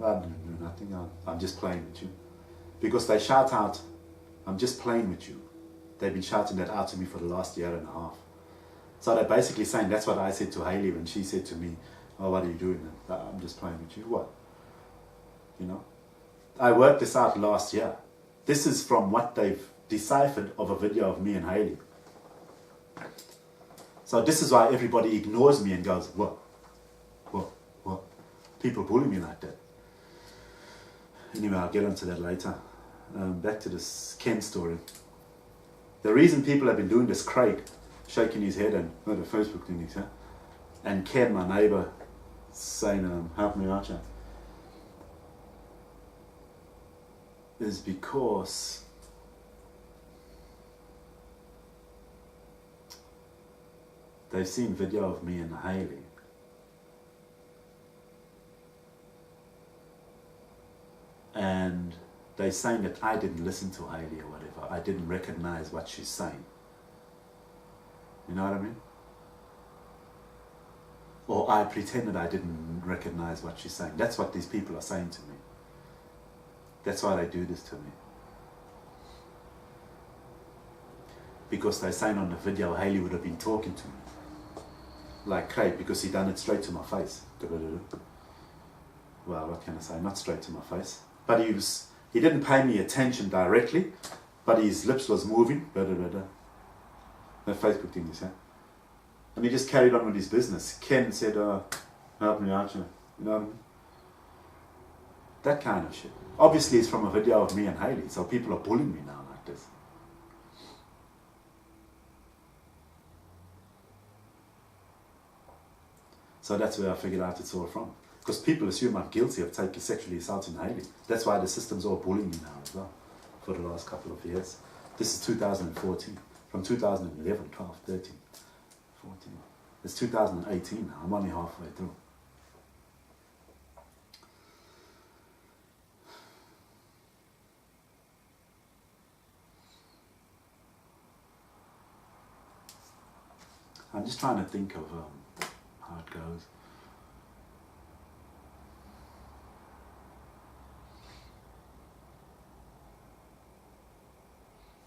I didn't do nothing, I'm just playing with you. Because they shout out, I'm just playing with you. They've been shouting that out to me for the last year and a half. So they're basically saying, that's what I said to Hailey when she said to me, oh, what are you doing? I'm just playing with you. What? You know? I worked this out last year. This is from what they've deciphered of a video of me and Hailey. So this is why everybody ignores me and goes, what? People bully me like that. Anyway, I'll get onto that later. Back to this Ken story. The reason people have been doing this, Craig shaking his head and the Facebook thing, and Ken, my neighbour, saying, help me out here, is because they've seen video of me and Hailey. And they're saying that I didn't listen to Hailey or whatever. I didn't recognize what she's saying. You know what I mean? Or I pretended I didn't recognize what she's saying. That's what these people are saying to me. That's why they do this to me. Because they're saying on the video, Hailey would have been talking to me. Like Craig, because he done it straight to my face. Well, what can I say? Not straight to my face. But he didn't pay me attention directly, but his lips was moving. The Facebook thing is, and he just carried on with his business. Ken said, help me out, you know what I mean? That kind of shit. Obviously it's from a video of me and Hailey, so people are bullying me now like this. So that's where I figured out it's all from. Because people assume I'm guilty of sexually assaulting Hailey. That's why the system's all bullying me now as well, for the last couple of years. This is 2014. From 2011, 12, 13, 14. It's 2018 now. I'm only halfway through. I'm just trying to think of how it goes.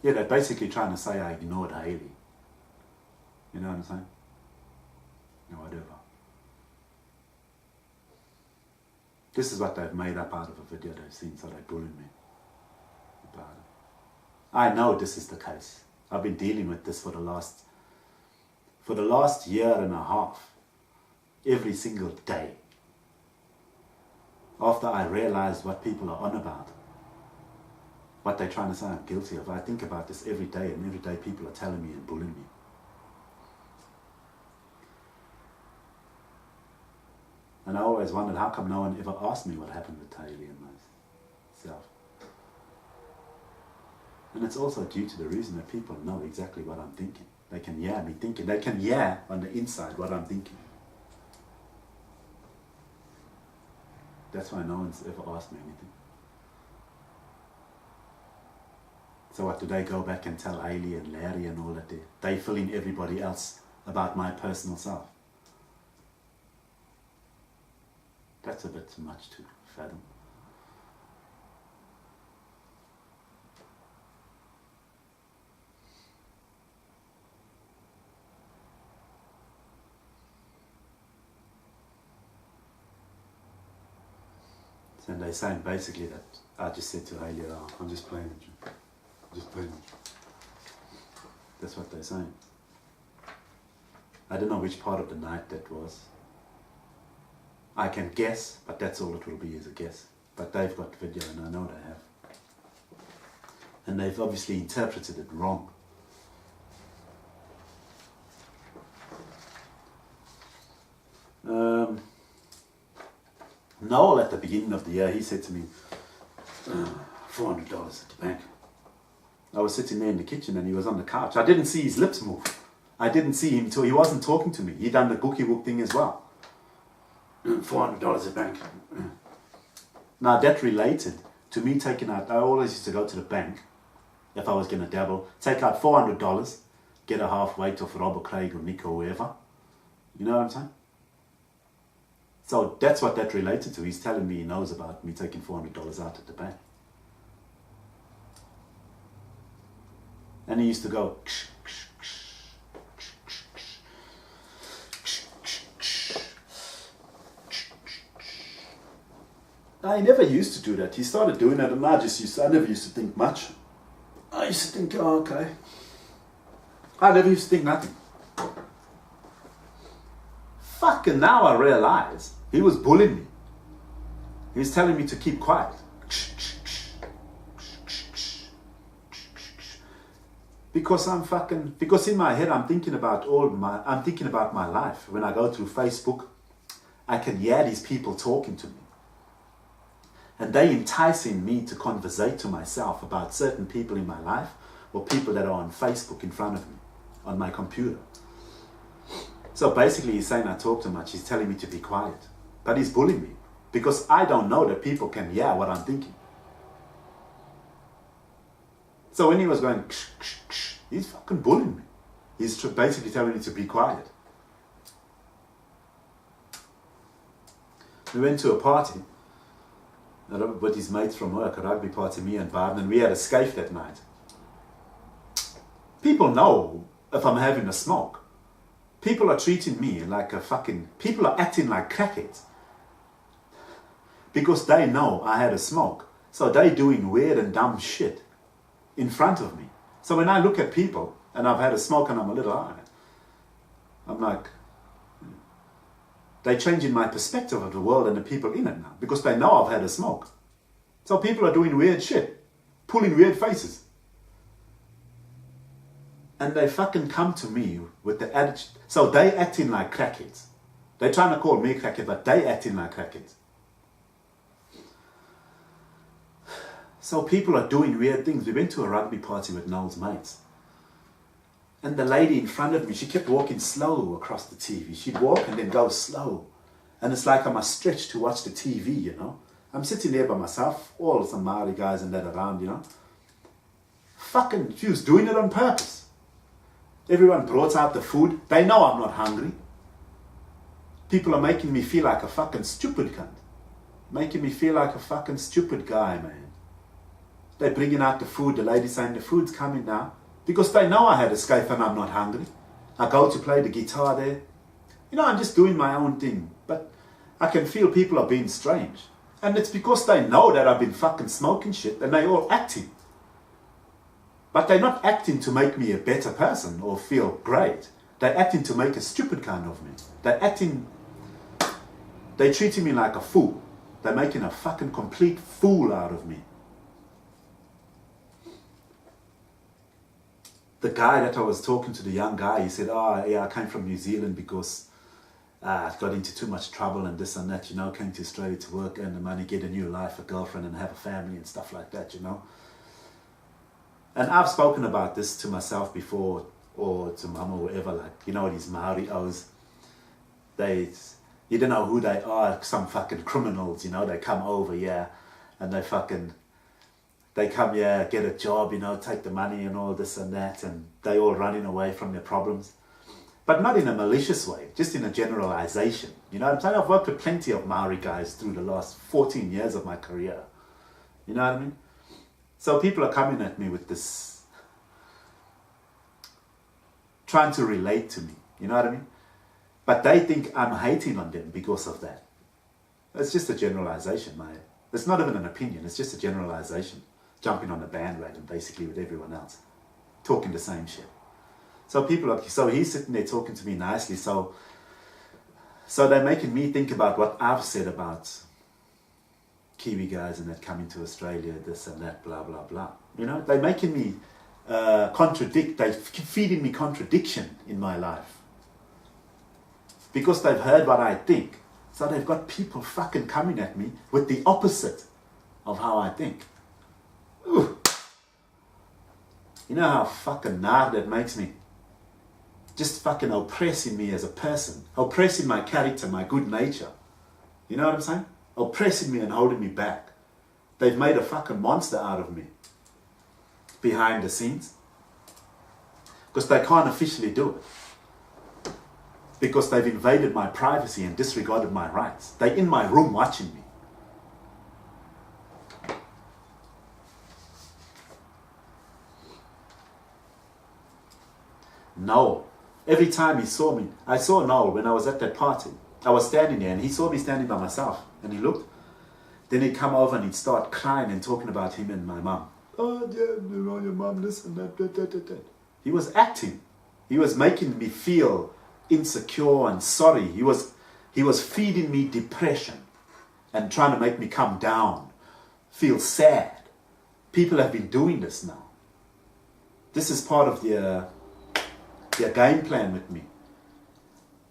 Yeah, they're basically trying to say I ignored Hailey. You know what I'm saying? Or whatever. This is what they've made up out of a video they've seen, so they bullied me about it. I know this is the case. I've been dealing with this for the last year and a half. Every single day. After I realized what people are on about. What they're trying to say I'm guilty of. I think about this every day, and every day people are telling me and bullying me. And I always wondered, how come no one ever asked me what happened with Hailey and myself? And it's also due to the reason that people know exactly what I'm thinking. They can hear me thinking. They can hear on the inside what I'm thinking. That's why no one's ever asked me anything. So what, do they go back and tell Hailey and Larry and all that they fill in everybody else about my personal self? That's a bit too much to fathom. So they're saying basically that I just said to Hailey, oh, I'm just playing with you. Just playing with you. That's what they're saying. I don't know which part of the night that was. I can guess, but that's all it will be, is a guess. But they've got video, and I know they have. And they've obviously interpreted it wrong. Noel, at the beginning of the year, he said to me, $400 at the bank. I was sitting there in the kitchen and he was on the couch. I didn't see his lips move. I didn't see him till he wasn't talking to me. He done the gooky wook thing as well. $400 at bank. Now that related to me taking out, I always used to go to the bank if I was going to dabble, take out $400, get a half weight of Rob or Craig or Nick or whoever. You know what I'm saying? So that's what that related to. He's telling me he knows about me taking $400 out at the bank. And he used to go, I never used to do that. He started doing it, and I never used to think much. I used to think, oh, okay. I never used to think nothing. Fucking now I realize he was bullying me. He was telling me to keep quiet. Because in my head I'm thinking about my life. When I go through Facebook, I can hear these people talking to me. And they enticing me to conversate to myself about certain people in my life or people that are on Facebook in front of me, on my computer. So basically he's saying I talk too much. He's telling me to be quiet. But he's bullying me because I don't know that people can hear what I'm thinking. So when he was going, he's fucking bullying me. He's basically telling me to be quiet. We went to a party with his mates from work, a rugby party, me and Byron, and we had a skate that night. People know if I'm having a smoke. People are treating me like people are acting like crackheads. Because they know I had a smoke. So they doing weird and dumb shit in front of me. So when I look at people, and I've had a smoke and I'm a little high, I'm like, they're changing my perspective of the world and the people in it now because they know I've had a smoke. So people are doing weird shit, pulling weird faces. And they fucking come to me with the attitude. So they acting like crackheads. They're trying to call me crackhead, but they acting like crackheads. So people are doing weird things. We went to a rugby party with Noel's mates. And the lady in front of me, she kept walking slow across the TV. She'd walk and then go slow. And it's like I must stretch to watch the TV, you know. I'm sitting there by myself, all some Maori guys and that around, you know. Fucking, she was doing it on purpose. Everyone brought out the food. They know I'm not hungry. People are making me feel like a fucking stupid cunt. Making me feel like a fucking stupid guy, man. They're bringing out the food. The lady saying the food's coming now. Because they know I had escape and I'm not hungry. I go to play the guitar there. You know, I'm just doing my own thing. But I can feel people are being strange. And it's because they know that I've been fucking smoking shit and they all acting. But they're not acting to make me a better person or feel great. They're acting to make a stupid kind of me. They're treating me like a fool. They're making a fucking complete fool out of me. The guy that I was talking to, the young guy, he said, oh, yeah, I came from New Zealand because I got into too much trouble and this and that, you know, came to Australia to work, earn the money, get a new life, a girlfriend and have a family and stuff like that, you know. And I've spoken about this to myself before or to mum or whatever, like, you know, these Maori O's, you don't know who they are, some fucking criminals, you know, they come over, yeah, and they come here, get a job, you know, take the money and all this and that, and they all running away from their problems. But not in a malicious way, just in a generalization. You know what I'm saying? I've worked with plenty of Maori guys through the last 14 years of my career. You know what I mean? So people are coming at me with this, trying to relate to me. You know what I mean? But they think I'm hating on them because of that. It's just a generalization, mate. It's not even an opinion, it's just a generalization. Jumping on the bandwagon basically with everyone else, talking the same shit. So he's sitting there talking to me nicely. So they're making me think about what I've said about Kiwi guys and that coming to Australia, this and that, blah blah blah. You know, they're making me contradict. They're feeding me contradiction in my life because they've heard what I think. So they've got people fucking coming at me with the opposite of how I think. Ooh. You know how fucking nar that makes me? Just fucking oppressing me as a person. Oppressing my character, my good nature. You know what I'm saying? Oppressing me and holding me back. They've made a fucking monster out of me. Behind the scenes. Because they can't officially do it. because they've invaded my privacy and disregarded my rights. They're in my room watching me. Noel, every time he saw me, I saw Noel when I was at that party. I was standing there and he saw me standing by myself and he looked. Then he'd come over and he'd start crying and talking about him and my mum. Oh, yeah, you know, your mum, this and that. He was acting. He was making me feel insecure and sorry. He was feeding me depression and trying to make me come down, feel sad. People have been doing this now. This is part of their game plan with me.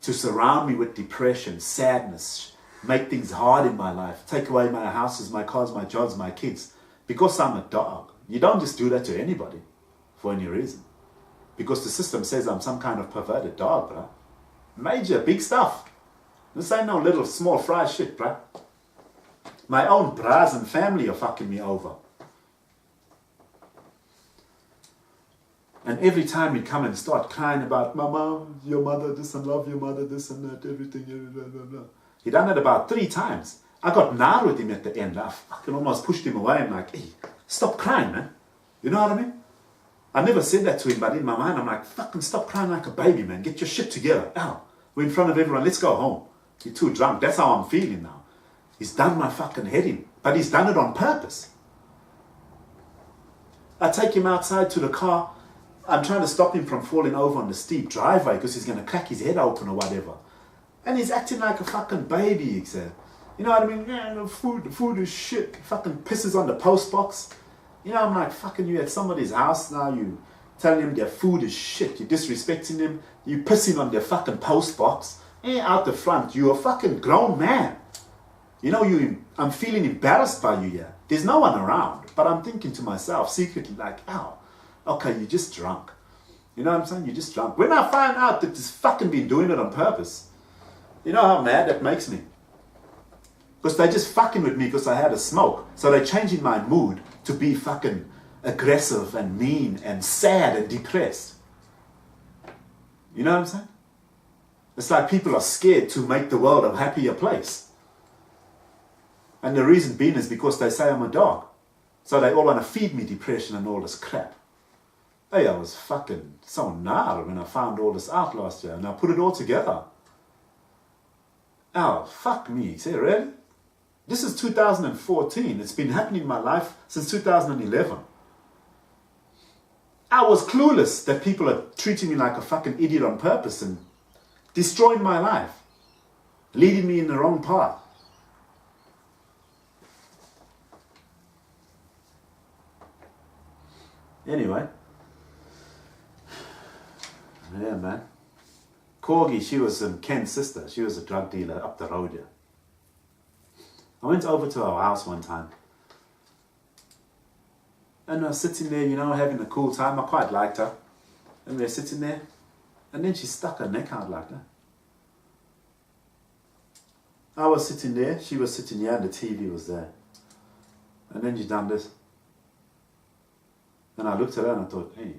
To surround me with depression, sadness, make things hard in my life, take away my houses, my cars, my jobs, my kids. Because I'm a dog. You don't just do that to anybody for any reason. Because the system says I'm some kind of perverted dog, bruh. Major, big stuff. This ain't no little small fry shit, bruh. My own bras and family are fucking me over. And every time he'd come and start crying about, my mom, your mother, this and love your mother, this and that, everything, blah, blah, blah. He done it about 3 times. I got gnarled with him at the end. I fucking almost pushed him away. I'm like, hey, stop crying, man. You know what I mean? I never said that to him, but in my mind, I'm like, fucking stop crying like a baby, man. Get your shit together. Ow. We're in front of everyone. Let's go home. You're too drunk. That's how I'm feeling now. He's done my fucking head in. But he's done it on purpose. I take him outside to the car. I'm trying to stop him from falling over on the steep driveway because he's going to crack his head open or whatever. And he's acting like a fucking baby, except. You know what I mean? Yeah, the food is shit. He fucking pisses on the post box. You know, I'm like, fucking you at somebody's house now, you telling them their food is shit. You're disrespecting them. You pissing on their fucking post box. Out the front, you're a fucking grown man. You know, I'm feeling embarrassed by you here. There's no one around. But I'm thinking to myself secretly like, ow. Okay, you're just drunk. You know what I'm saying? You're just drunk. When I find out that this fucking been doing it on purpose, you know how mad that makes me? Because they just fucking with me because I had a smoke. So they're changing my mood to be fucking aggressive and mean and sad and depressed. You know what I'm saying? It's like people are scared to make the world a happier place. And the reason being is because they say I'm a dog. So they all want to feed me depression and all this crap. Hey, I was fucking so gnarled when I found all this out last year and I put it all together. Oh, fuck me. Say, really? This is 2014. It's been happening in my life since 2011. I was clueless that people are treating me like a fucking idiot on purpose and destroying my life, leading me in the wrong path. Anyway. Yeah, man. Korggi, she was Ken's sister. She was a drug dealer up the road here. I went over to her house one time. And I was sitting there, you know, having a cool time. I quite liked her. And we were sitting there. And then she stuck her neck out like that. I was sitting there. She was sitting here and the TV was there. And then she done this. And I looked at her and I thought, hey,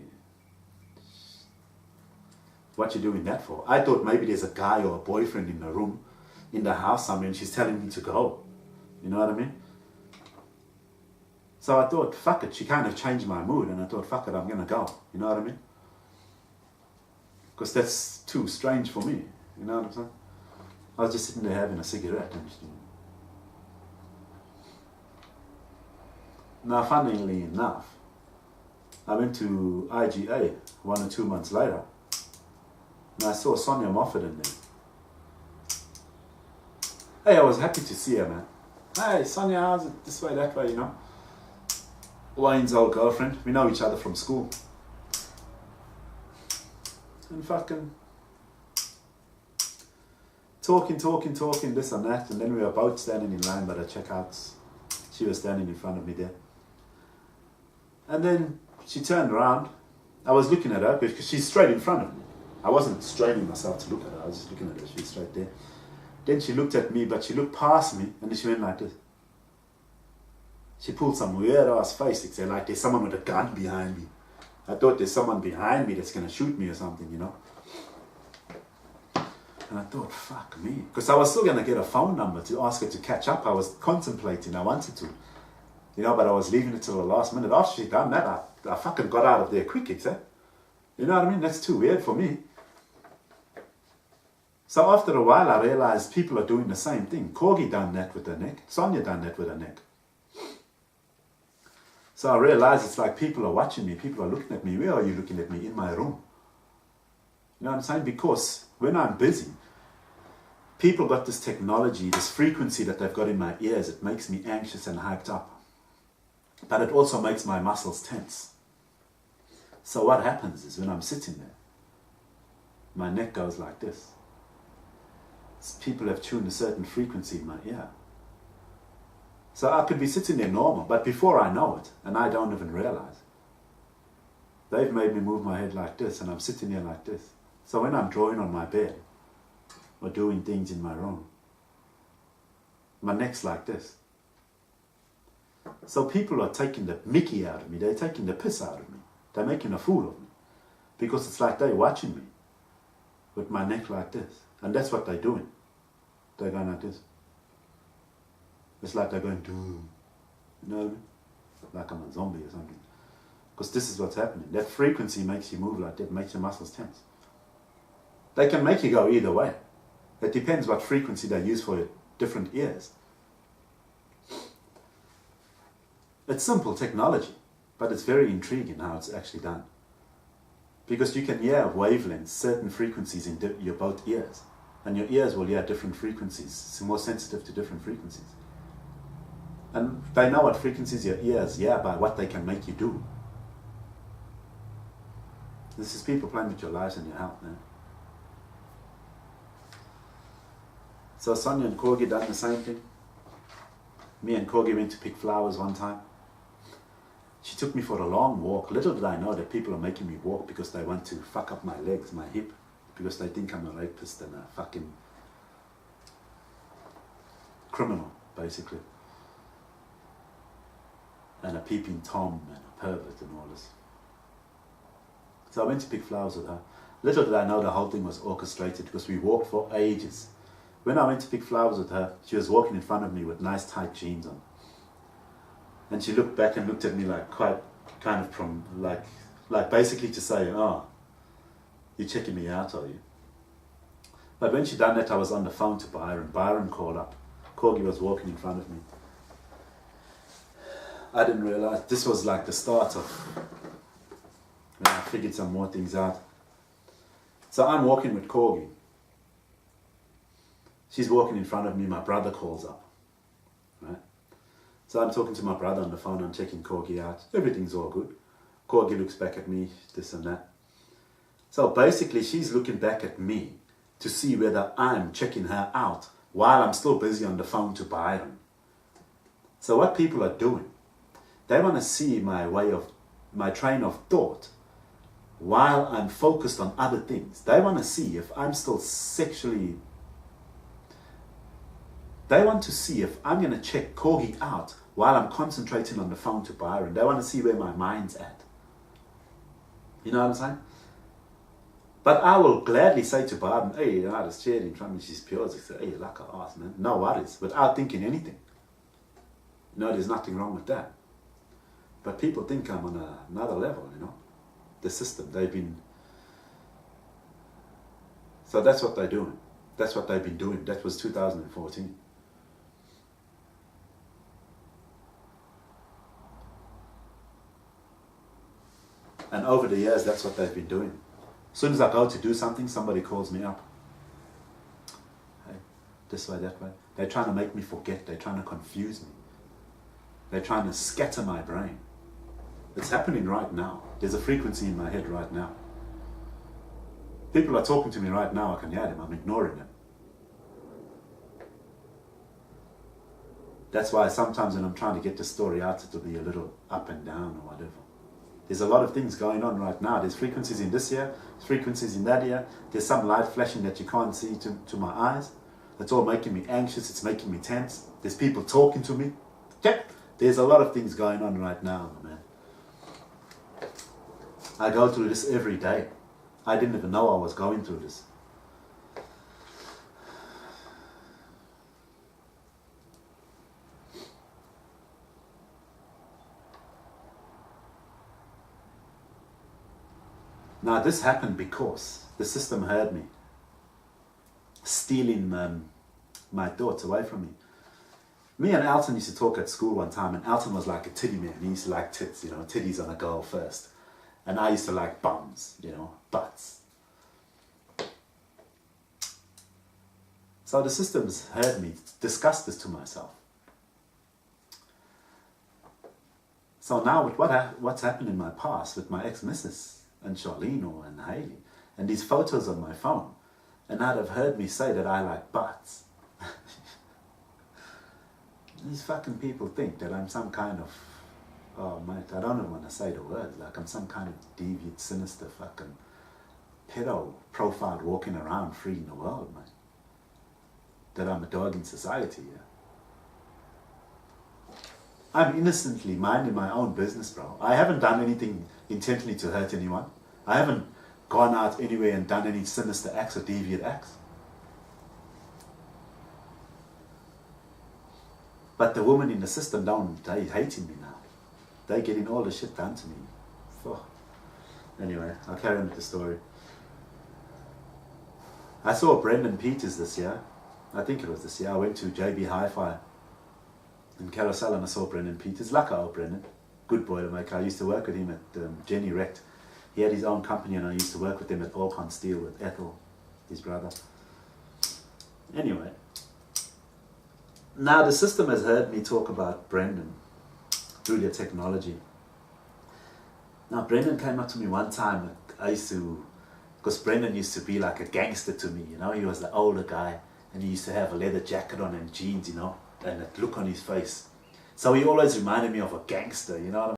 what you doing that for? I thought maybe there's a guy or a boyfriend in the room, in the house somewhere, and she's telling me to go. You know what I mean? So I thought, fuck it. She kind of changed my mood, and I thought, fuck it, I'm going to go. You know what I mean? Because that's too strange for me. You know what I'm saying? I was just sitting there having a cigarette. And now, funnily enough, I went to IGA 1 or 2 months later. And I saw Sonya Mofferdin there. Hey, I was happy to see her, man. Hey, Sonya, how's it? This way, that way, you know. Wayne's old girlfriend. We know each other from school. And fucking talking, this and that. And then we were both standing in line by the checkouts. She was standing in front of me there. And then she turned around. I was looking at her because she's straight in front of me. I wasn't straining myself to look at her. I was just looking at her. She was straight there. Then she looked at me, but she looked past me, and then she went like this. She pulled some weird-ass face, like there's someone with a gun behind me. I thought there's someone behind me that's going to shoot me or something, you know. And I thought, fuck me. Because I was still going to get a phone number to ask her to catch up. I was contemplating, I wanted to. You know, but I was leaving it till the last minute. After she'd done that, I fucking got out of there quick, except. You know what I mean? That's too weird for me. So after a while, I realized people are doing the same thing. Korggi done that with her neck. Sonya done that with her neck. So I realized it's like people are watching me. People are looking at me. Where are you looking at me? In my room. You know what I'm saying? Because when I'm busy, people got this technology, this frequency that they've got in my ears. It makes me anxious and hyped up. But it also makes my muscles tense. So what happens is when I'm sitting there, my neck goes like this. People have tuned a certain frequency in my ear. So I could be sitting there normal, but before I know it, and I don't even realize, they've made me move my head like this, and I'm sitting here like this. So when I'm drawing on my bed, or doing things in my room, my neck's like this. So people are taking the mickey out of me, they're taking the piss out of me, they're making a fool of me, because it's like they're watching me, with my neck like this. And that's what they're doing. They're going like this. It's like they're going, do, you know what I mean? Like I'm a zombie or something. Because this is what's happening. That frequency makes you move like that, makes your muscles tense. They can make you go either way. It depends what frequency they use for your different ears. It's simple technology, but it's very intriguing how it's actually done. Because you can hear wavelengths, certain frequencies in your both ears. And your ears will hear different frequencies. It's more sensitive to different frequencies. And they know what frequencies your ears hear by what they can make you do. This is people playing with your lives and your health, man. So Sonya and Korggi done the same thing. Me and Korggi went to pick flowers one time. She took me for a long walk. Little did I know that people are making me walk because they want to fuck up my legs, my hip, because they think I'm a rapist and a fucking criminal, basically. And a peeping Tom and a pervert and all this. So I went to pick flowers with her. Little did I know the whole thing was orchestrated because we walked for ages. When I went to pick flowers with her, she was walking in front of me with nice tight jeans on. And she looked back and looked at me like quite kind of from like basically to say, oh, you're checking me out, are you? But when she done that, I was on the phone to Byron. Byron called up. Korggi was walking in front of me. I didn't realize this was like the start of when I figured some more things out. So I'm walking with Korggi. She's walking in front of me, my brother calls up, right? So I'm talking to my brother on the phone, I'm checking Korggi out, everything's all good. Korggi looks back at me, this and that. So basically she's looking back at me to see whether I'm checking her out while I'm still busy on the phone to Byron. So what people are doing, they want to see my train of thought while I'm focused on other things. They want to see if I'm still sexually... They want to see if I'm going to check Korggi out while I'm concentrating on the phone to Byron. They want to see where my mind's at. You know what I'm saying? But I will gladly say to Byron, hey, you know, I just shared in front of me, she's pure. I say, hey, you like her ass, man. No worries, without thinking anything. No, there's nothing wrong with that. But people think I'm on another level, you know. The system, they've been... So that's what they're doing. That's what they've been doing. That was 2014. And over the years, that's what they've been doing. As soon as I go to do something, somebody calls me up. Hey, this way, that way. They're trying to make me forget. They're trying to confuse me. They're trying to scatter my brain. It's happening right now. There's a frequency in my head right now. People are talking to me right now. I can hear them. I'm ignoring them. That's why sometimes when I'm trying to get the story out, it'll be a little up and down or whatever. There's a lot of things going on right now. There's frequencies in this ear, there's frequencies in that ear. There's some light flashing that you can't see to my eyes. That's all making me anxious. It's making me tense. There's people talking to me. Yeah. There's a lot of things going on right now, man. I go through this every day. I didn't even know I was going through this. Now this happened because the system heard me stealing my thoughts away from me. Me and Elton used to talk at school one time, and Elton was like a titty man. He used to like tits, you know, titties on a girl first. And I used to like bums, you know, butts. So the systems heard me discuss this to myself. So now with what's happened in my past with my ex-missus and Charlene and Hailey, and these photos on my phone, and now they've heard me say that I like butts. These fucking people think that I'm some kind of, oh mate, I don't even want to say the word, like I'm some kind of deviant, sinister fucking pedo profile walking around free in the world, mate. That I'm a dog in society, yeah. I'm innocently minding my own business, bro. I haven't done anything intentionally to hurt anyone. I haven't gone out anywhere and done any sinister acts or deviant acts. But the women in the system they hating me now. They getting all the shit done to me. Oh. Anyway, I'll carry on with the story. I saw Brendan Peters this year. I think it was this year. I went to JB Hi-Fi in Carousel and I saw Brendan Peters. Like old Brendan. Good boilermaker. I used to work with him at Jenny Rect. He had his own company and I used to work with him at Orcon Steel with Ethel, his brother. Anyway. Now the system has heard me talk about Brendan through their technology. Now Brendan came up to me one time. Because Brendan used to be like a gangster to me, you know. He was the older guy and he used to have a leather jacket on and jeans, you know, and a look on his face. So he always reminded me of a gangster, you know what I mean?